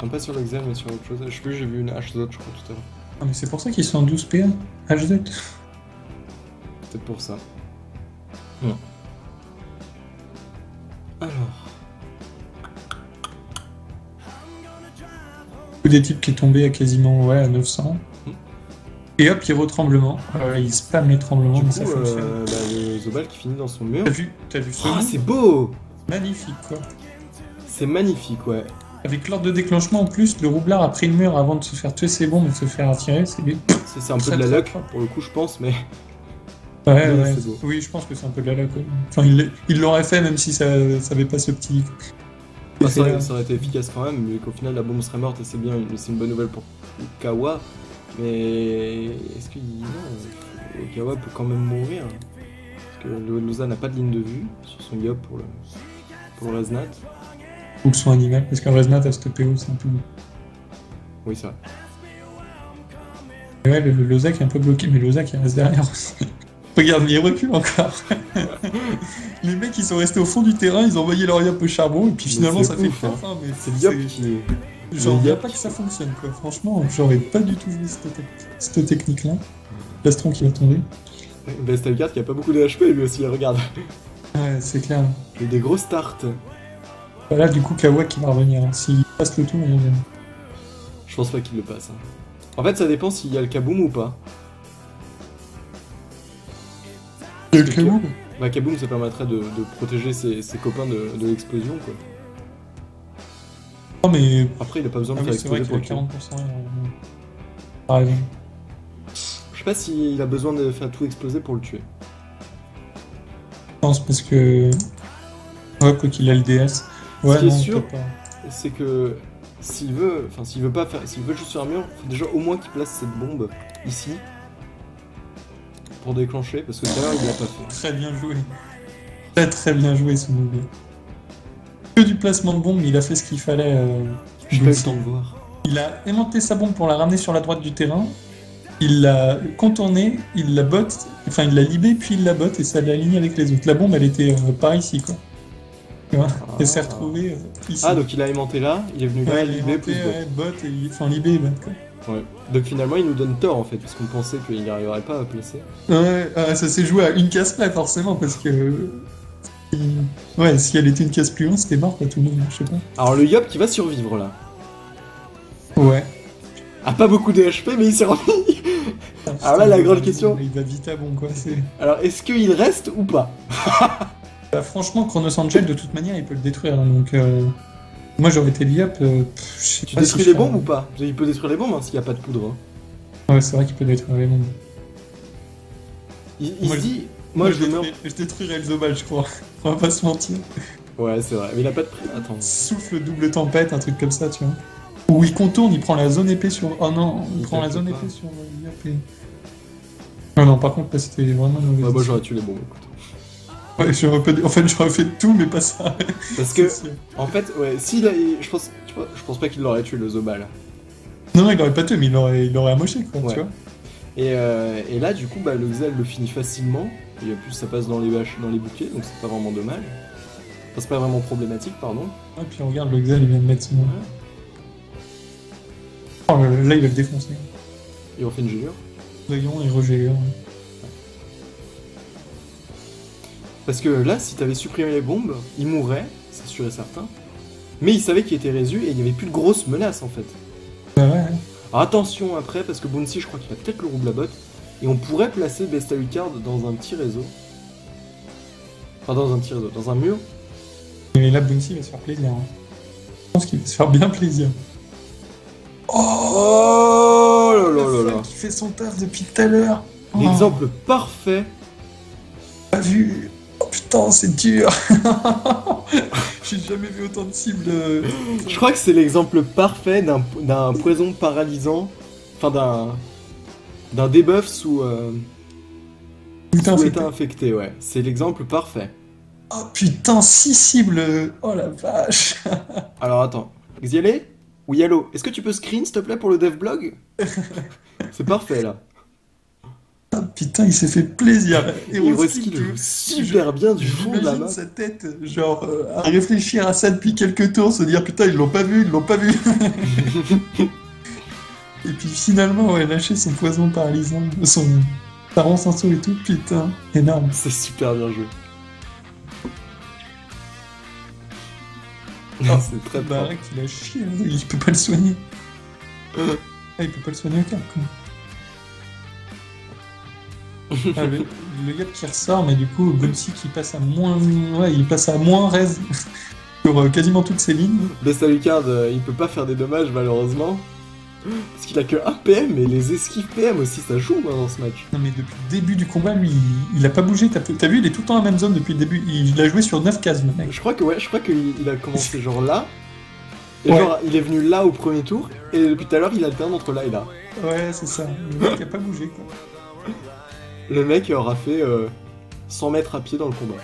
Non, pas sur l'Exel, mais sur autre chose. Je sais plus, j'ai vu une HZ, je crois, tout à l'heure. Ah, mais c'est pour ça qu'ils sont en 12 PA, HZ. Peut-être pour ça. Non. Alors. Des types qui est tombé à quasiment à 900. Et hop, il retremblement. Il spamme les tremblements, Du mais coup, ça fonctionne. le Zobal qui finit dans son mur. T'as vu ce Oh, move c'est beau! Magnifique, quoi. C'est magnifique, ouais. Avec l'ordre de déclenchement, en plus, le roublard a pris le mur avant de se faire tuer ses bombes et de se faire attirer. C'est un peu de la luck, pour le coup, je pense, mais. Ouais, Mais ouais. c'est beau. Oui, je pense que c'est un peu de la luck. Ouais. Enfin, il l'aurait fait même si ça avait pas ce petit. Enfin, ça aurait été efficace quand même, mais qu'au final la bombe serait morte et c'est bien, c'est une bonne nouvelle pour Kawa. Mais est-ce que non, Kawa peut quand même mourir? Parce que Loza n'a pas de ligne de vue sur son Yop pour le Reznat. Ou le son animal, parce qu'un Reznat à ce PO, c'est un peu. Oui, ça. Et ouais, le Lozak est un peu bloqué, mais Lozak il reste derrière aussi. Regarde, mais il recule encore. Les mecs ils sont restés au fond du terrain, ils ont envoyé leur Yop au charbon, et puis Mais finalement c'est ça fait ouf, fin, hein, mais C'est le Yop qui est. J'en le reviens Yop pas que ça fonctionne, quoi. Franchement, j'aurais pas du tout vu cette technique-là. L'Astron qui va tomber. Bestelgard qui a pas beaucoup de HP lui aussi, regarde. Ouais, c'est clair. Il a des gros starts. Là, du coup, Kawa qui va revenir. Hein. S'il passe le tour, on revient. Je pense pas qu'il le passe. Hein. En fait, ça dépend s'il y a le Kaboom ou pas. Le Kawa Bah, Kaboom, ça permettrait de protéger ses copains de l'explosion, quoi. Non, mais. Après, il a pas besoin de Ah faire oui, c'est vrai exploser qu'il pour a le tuer. 40%. Pareil. Je sais pas s'il a besoin de faire tout exploser pour le tuer. Je pense parce que. Ouais, quoi qu'il a le DS. Ouais, Ce qui est non, sûr, peut-être pas. c'est que s'il veut pas faire, s'il veut juste sur un mur, faut déjà au moins qu'il place cette bombe ici pour déclencher, parce que tout à l'heure il l'a pas fait. Très bien joué. Très très bien joué ce move. Que du placement de bombe, il a fait ce qu'il fallait. J'ai pas eu le temps de voir. Il a aimanté sa bombe pour la ramener sur la droite du terrain. Il l'a contournée, il la botte, enfin il l'a libé puis il la botte et ça l'a aligné avec les autres. La bombe elle était par ici quoi. Tu vois, elle s'est retrouvée ici. Ah donc il a aimanté là, il est venu là, ouais, libé plus bot. bot et enfin libé et bot quoi. Ouais. Donc finalement il nous donne tort en fait, parce qu'on pensait qu'il n'y arriverait pas à placer. Ouais, ça s'est joué à une case près forcément parce que. Ouais, si elle était une case plus loin, c'était mort quoi tout le monde, je sais pas. Alors le Yop qui va survivre là. Ouais. A pas beaucoup de HP mais il s'est remis. Alors là la grande question. Il va vite à bon quoi. Alors est-ce qu'il reste ou pas? Bah, franchement, Chronos Angel, de toute manière, il peut le détruire. Hein, donc, moi, j'aurais été Liap. Je sais Tu pas détruis si les je bombes ou pas? Il peut détruire les bombes hein, s'il n'y a pas de poudre. Hein. Ouais, c'est vrai qu'il peut détruire les bombes. Il Moi, se dit. Moi, je meurs. je détruirais le Zobal, je crois. On va pas se mentir. Ouais, c'est vrai. Mais il a pas de prix. Attends. Souffle double tempête, un truc comme ça, tu vois. Ou il contourne, il prend la zone épée sur. Oh non, il prend la zone épée sur Liap et. Non, non, par contre, là, c'était vraiment mauvais. Ouais, moi j'aurais tué les bombes, écoute. Ouais, en fait, j'aurais fait tout, mais pas ça. Parce que, C'est sûr. en fait, ouais, s'il a. Je pense pas qu'il l'aurait tué le Zobal. Non, il aurait pas tué, mais il aurait amoché, quoi, Ouais. tu vois. Et là, du coup, bah, le Xel le finit facilement. Et en plus, ça passe dans les bouquets, donc c'est pas vraiment dommage. Enfin, c'est pas vraiment problématique, pardon. Et puis regarde, le Xel, il vient de mettre son. Oh, là, il va le défoncer. Et on fait une gelure. Rayon et Roger. Parce que là, si t'avais supprimé les bombes, il mourrait, c'est sûr et certain. Mais il savait qu'il était résu et il n'y avait plus de grosses menaces en fait. Bah ouais. Alors attention après, parce que Bouncy, je crois qu'il a peut-être le roublabot. Et on pourrait placer Besta Lucard dans un petit réseau. Enfin, dans un petit réseau, dans un mur. Mais là, Bouncy va se faire plaisir. Hein. Je pense qu'il va se faire bien plaisir. Oh là là là là. Qui fait son taf depuis tout à l'heure. L'exemple parfait. Pas vu. Oh putain, c'est dur. J'ai jamais vu autant de cibles. Je crois que c'est l'exemple parfait d'un poison paralysant. Enfin, d'un debuff sous état infecté, ouais. C'est l'exemple parfait. Oh putain, 6 cibles. Oh la vache. Alors attends, Xialé ou Yalo, est-ce que tu peux screen s'il te plaît pour le devblog? C'est parfait là. Ah, putain, il s'est fait plaisir. Hiroski joue super bien du fond de la J'imagine map. sa tête, genre, à réfléchir à ça depuis quelques tours, se dire putain, ils l'ont pas vu, ils l'ont pas vu. Et puis finalement, ouais, lâcher son poison paralysant, son parent senso et tout, putain, énorme. C'est super bien joué. Ah, C'est très Bah, fort. il a chié, hein, il peut pas le soigner. Ah, il peut pas le soigner au cas, quoi. Ah, le gars qui ressort, mais du coup, Bunsi qui passe à moins. Ouais, il passe à moins raise sur quasiment toutes ses lignes. Bessalucard, il peut pas faire des dommages malheureusement. Parce qu'il a que 1 PM, mais les esquives PM aussi, ça joue hein, dans ce match. Non, mais depuis le début du combat, lui, il a pas bougé. T'as vu, il est tout le temps à la même zone depuis le début. Il a joué sur 9 cases, le mec. Je crois qu'il a commencé genre là. Et Ouais. genre, il est venu là au premier tour, et depuis tout à l'heure, il alterne entre là et là. Ouais, c'est ça. Le mec a pas bougé, quoi. Le mec aura fait 100 mètres à pied dans le combat.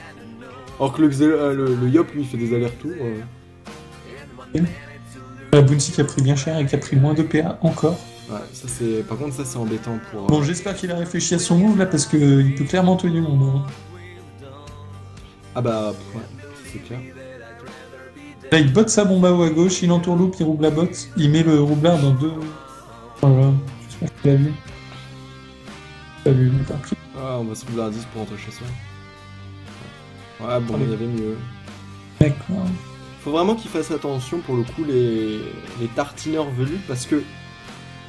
Alors que le Yop, lui, il fait des allers-retours. Bunsi qui a pris bien cher et qui a pris moins de PA encore. Ouais, ça c'est. Par contre, ça c'est embêtant pour. Bon, j'espère qu'il a réfléchi à son move là parce qu'il peut clairement tenir mon monde. Ah bah, ouais, c'est clair. Là, il botte sa bombe à haut à gauche, il entourloupe, il roule la botte, il met le roublard dans deux. Voilà, j'espère qu'il a vu. Pas vu, mais tant pis. Ah, on va se rouler à 10 pour rentrer chez soi. Ouais, bon, il y avait mieux. D'accord. Faut vraiment qu'il fasse attention pour le coup les tartineurs velus parce que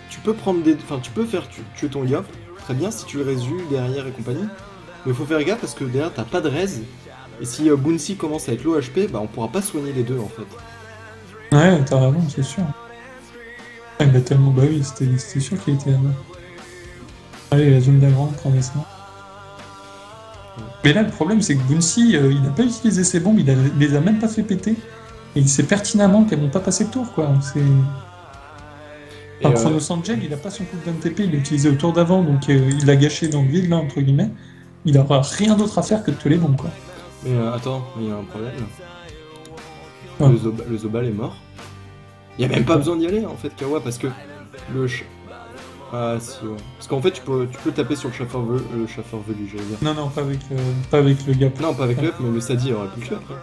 tu peux prendre des. Enfin, tu peux faire tuer ton Yop, très bien si tu le résus derrière et compagnie. Mais faut faire gaffe parce que derrière t'as pas de raise. Et si Bunsi commence à être low HP, bah on pourra pas soigner les deux en fait. Ouais, t'as raison, c'est sûr. Ah, il a tellement. Bah oui, c'était sûr qu'il était là-bas. Allez, la zone d'avant, prenez ça. Mais là, le problème, c'est que Bunsi, il n'a pas utilisé ses bombes, il les a même pas fait péter. Et il sait pertinemment qu'elles vont pas passer le tour, quoi. C'est. Enfin, Chronos Angel, il a pas son coup d'un TP, il l'a utilisé au tour d'avant, donc il l'a gâché dans le vide, là, entre guillemets. Il aura rien d'autre à faire que de tuer les bombes, quoi. Mais attends, il y a un problème là. Ouais. Le Zobal est mort. Il y a même pas besoin d'y aller en fait, Kawa, parce que Ah si, ouais. Parce qu'en fait, tu peux taper sur le chasseur velu, j'allais dire. Non, pas avec le gap. Non, pas avec l'œuf, mais le Sadi aurait pu le faire. Quoi.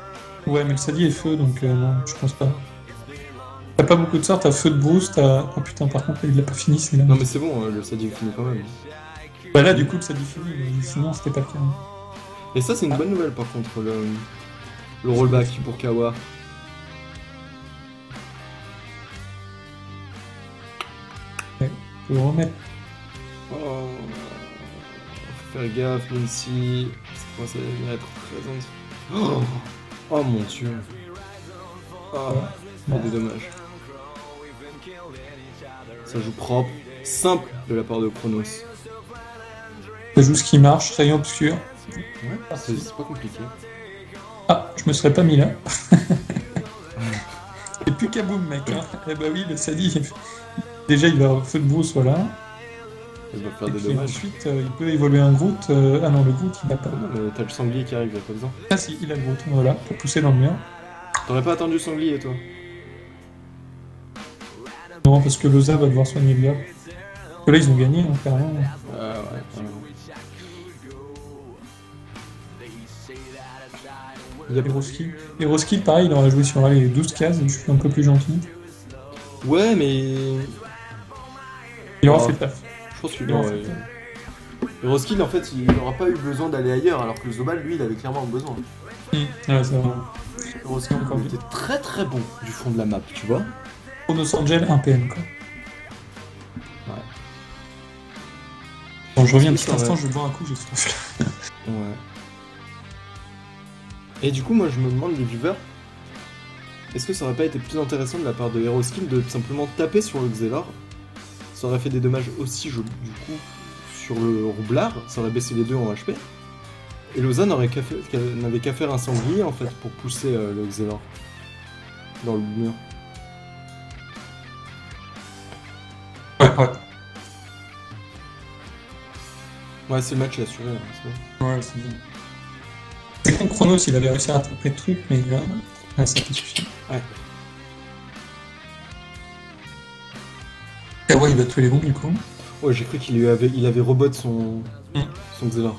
Ouais, mais le Sadi est feu, donc non, je pense pas. T'as pas beaucoup de sorts, t'as feu de Bruce, t'as. Oh putain, par contre, il l'a pas fini, c'est là. Non, mais c'est bon, le Sadi finit quand même. Bah là, du coup, le Sadi finit, mais sinon, c'était pas le cas. Et ça, c'est une bonne nouvelle par contre, le rollback pour Kawa. Ouais, faut le remettre. Oh, faut faire gaffe, même si ça commence à être présente. Oh mon dieu. Oh, Ouais. des dommages. Ça joue propre, simple de la part de Chronos. Ça joue ce qui marche, rayon obscur. Ouais, c'est pas compliqué. Ah, je me serais pas mis là. Et plus kaboum, mec. Hein. Eh bah oui, le Sadi. Déjà, il va feu de Bruce, voilà. Il va faire Et des puis dommages. ensuite, il peut évoluer un Groot. Ah non, le Groot, il a pas. Ah non, mais t'as le sanglier qui arrive, il a pas besoin. Ah si, il a le Groot, voilà, pour pousser dans le mur. T'aurais pas attendu le sanglier, toi? Non, parce que Loza va devoir soigner le gars. Parce que là, ils ont gagné, hein, clairement. Ouais. Il y a... Eroski, pareil, il aurait joué sur les 12 cases, je suis un peu plus gentil. Ouais, mais... Il aura Ah. fait le taf. Je pense qu'il Non, aurait... Roskilde, en fait, il n'aura pas eu besoin d'aller ailleurs, alors que le Zobal, lui, il avait clairement besoin. Ouais, c'est vrai. Roskilde, Encore il était très très bon du fond de la map, tu vois. Chronos Angel, 1 PM, quoi. Ouais. Bon, je reviens un Est-ce petit que ça instant, aurait- je bois un coup, j'ai soif. Ouais. Et du coup, moi, je me demande, les viewers, est-ce que ça aurait pas été plus intéressant de la part de Heroskill de simplement taper sur le Xelor? Ça aurait fait des dommages aussi, du coup, sur le roublard, ça aurait baissé les deux en HP. Et Lausanne n'avait qu'à faire un sanglier, en fait, pour pousser le Xelor dans le mur. Ouais. Ouais, c'est le match, il a assuré, là, c'est bon. Ouais, c'est bien. C'est comme Chronos, il avait réussi à rattraper le truc, mais là, ça peut suffire. Ouais. Et ouais, il va tuer les bombes, du coup. Ouais, j'ai cru il avait rebot son Son Xelar.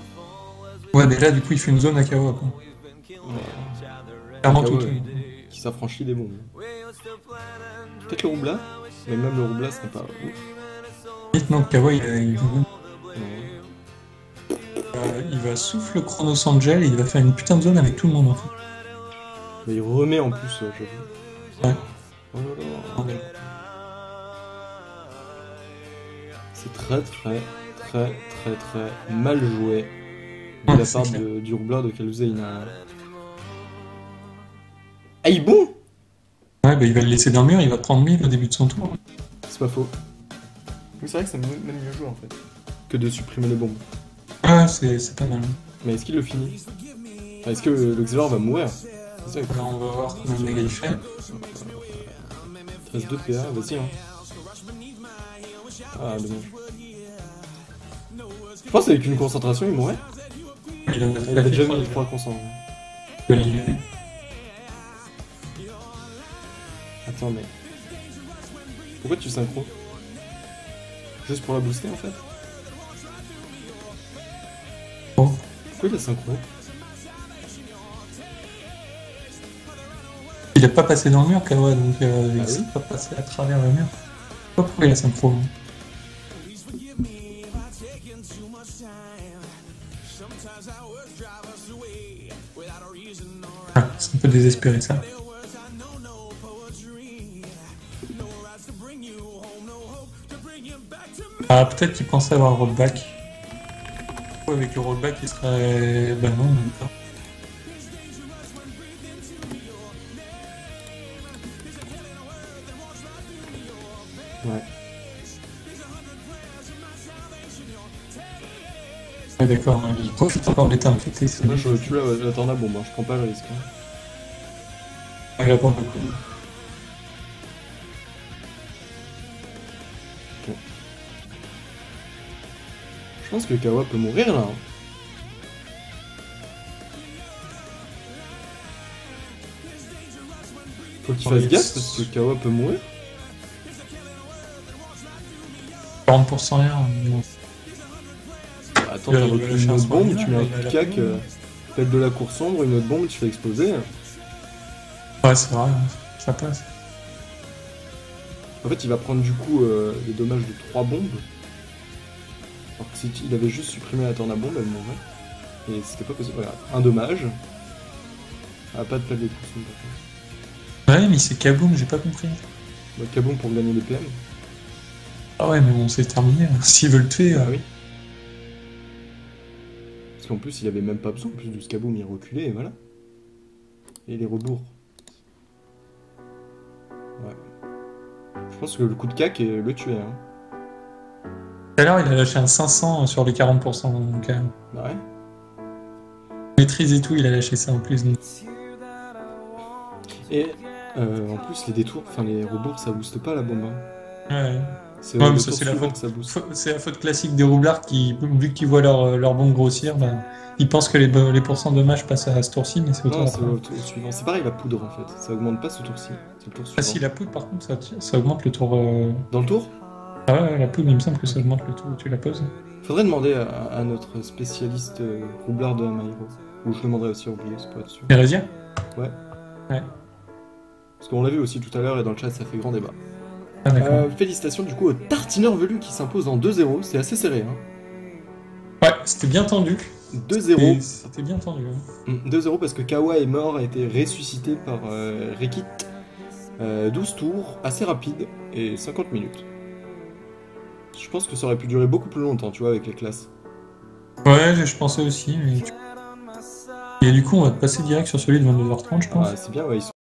Ouais, mais là, du coup, il fait une zone à Kawa, quoi. Clairement, Kawa, tout. qui s'affranchit des bombes. Peut-être le Roubla, mais même le Roubla serait pas ouf. Maintenant, Kawa, il Non. va souffle Chronos Angel et il va faire une putain de zone avec tout le monde, en fait. Mais il remet en plus, j'avoue. Ouais. Oh là là. C'est très mal joué de Ouais, la c'est part clair. du Roubla de Kaluzaina. Ah, il est bon! Ouais, bah, il va le laisser dans le mur, il va prendre 1000 au début de son tour. C'est pas faux. Oui, c'est vrai que c'est même mieux joué en fait que de supprimer les bombes. Ouais, c'est pas mal. Mais est-ce qu'il le finit? Enfin, est-ce que le Xelor va mourir? C'est ça, Là, on va voir combien de dégâts il fait. 13 2 PA, vas-y hein. Ah, dommage. Je pense qu'avec une concentration, il mourrait. Il avait déjà mis 3 concentrations. Attends, mais. Pourquoi tu synchro? Juste pour la booster en fait? Oh. Pourquoi il a synchro? Il a pas passé dans le mur, Kawa, donc il oui. s'est pas passé à travers le mur. Pourquoi il a synchro? Ah, c'est un peu désespéré ça. Ah, peut-être qu'il pensait avoir le rollback. Ouais, avec le rollback, il serait. Bah non, même pas. Ouais. Ouais, d'accord, hein, il profite encore de l'état infecté. Moi je tue la tornade, bon, je prends pas le risque. Hein. Il a pas beaucoup. Ok. Je pense que Kawa peut mourir là. Hein. Faut qu'il fasse gaffe parce que Kawa peut mourir. 40% rien. Non. Attends, t'as reculé une autre bombe, tu mets un coup de cac, tête de la cour sombre, une autre bombe, tu fais exploser. Ouais, c'est vrai, ça passe. En fait, il va prendre du coup les dommages de 3 bombes. Alors que s'il avait juste supprimé la tornade-bombe, elle mourrait. Et c'était pas possible. Voilà, un dommage. Ah, pas de pelle de course. Ouais, mais c'est Kaboom, j'ai pas compris. Bah, Kaboom pour gagner des PM. Ah ouais, mais bon, c'est terminé. S'il veut le tuer. Ah oui. Parce qu'en plus, il avait même pas besoin. En plus du Skaboom, il reculait et voilà. Et les rebours. Ouais. Je pense que le coup de cac le tuait. Hein. Tout à l'heure, il a lâché un 500 sur les 40%. Donc, Bah ouais. maîtrise et tout, il a lâché ça en plus. Donc. Et en plus, les détours, enfin les rebours, ça booste pas la bombe. Hein. Ouais. C'est Ouais, le mais ça, tour c'est la suivant faute. que ça booste. C'est la faute classique des roublards qui, vu qu'ils voient leur bombe grossir, bah, ils pensent que les pourcents de dommages passent à ce tour-ci, mais c'est au tour Non, c'est d'après. le tour suivant. C'est pareil la poudre en fait. Ça augmente pas ce tour-ci. C'est le tour suivant. Ah si, la poudre, par contre, ça augmente le tour... Dans le tour, Ah ouais, la poudre, il me semble que ça augmente le tour où tu la poses. faudrait demander à notre spécialiste roublard de My Hero. Ou je demanderai aussi à Oublios pour être sûr. Hérésia? Ouais. Ouais. Parce qu'on l'a vu aussi tout à l'heure et dans le chat ça fait grand débat. Ah d'accord. Félicitations du coup au Tartineur Velu qui s'impose en 2-0. C'est assez serré. Hein. Ouais, c'était bien tendu. 2-0. C'était bien tendu. Hein. 2-0 parce que Kawa est mort, a été ressuscité par Rekit. 12 tours, assez rapide et 50 minutes. Je pense que ça aurait pu durer beaucoup plus longtemps, tu vois, avec les classes. Ouais, je pensais aussi. Mais... Et du coup, on va passer direct sur celui de 22h30, je pense. Ah, c'est bien, ouais, ils sont